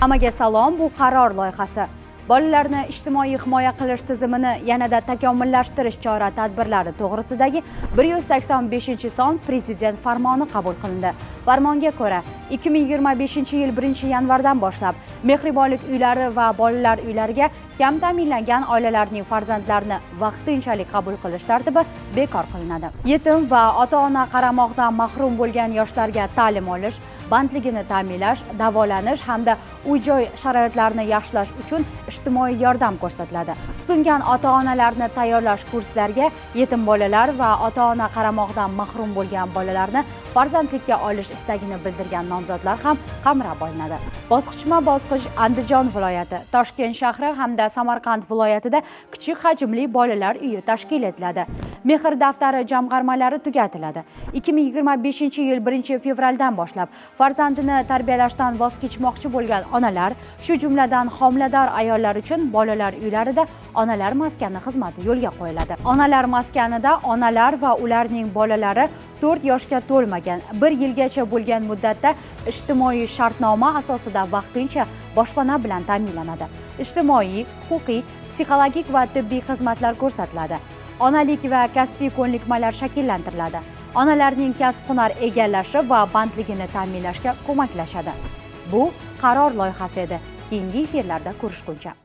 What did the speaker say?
Hammaga salom, bu qaror loyihasi. Bolalarni ijtimoiy himoya qilish tizimini yanada takomillashtirish chora-tadbirlari to'g'risidagi 185-son Prezident farmoni qabul qilindi. Farmonga ko'ra, 2025-yil 1-yanvardan boshlab mehribonlik uylari va bolalar uylariga kam ta'minlangan oilalarning farzandlarini vaqtinchalik qabul qilish tartibi bekor qilinadi. Yetim va ota-ona qaramoqdan mahrum bo'lgan yoshlarga ta'lim olish, bandligini ta'minlash, davolanish hamda uy-joy sharoitlarini yaxshilash uchun ijtimoiy yordam ko'rsatiladi. Tutingan ota-onalarni tayyorlash kurslariga yetim bolalar va ota-ona qaramoqdan mahrum bo'lgan bolalarni farzandlikka olish istagini bildirgan nomzodlar ham qamrab olinadi. Bosqichma-bosqich Andijon viloyati, Toshkent shahri hamda Samarqand viloyatida kichik hajmli bolalar uyi tashkil etiladi. Mehr daftari jamg'armalari tugatiladi. 2025-yil 1-fevraldan boshlab farzandini tarbiyalashdan voz kechmoqchi bo'lgan onalar, shu jumladan homilador ayollar uchun bolalar uylarida onalar maskani xizmati yo'lga qo'yiladi. Onalar maskanida onalar va ularning bolalari 4 yoshga to'lmagan 1 yilgacha bo'lgan muddatda ijtimoiy shartnoma asosida vaqtincha boshpana bilan ta'minlanadi. Ijtimoiy, huquqiy, psixologik va tibbiy xizmatlar ko'rsatiladi. Onalik va kasbiy ko'nikmalar shakllantiriladi. Onalarning kasb-hunar egallashi va bandligini ta'minlashga ko'maklashadi. Bu qaror loyihasi edi. Keyingi efirlarda ko'rishguncha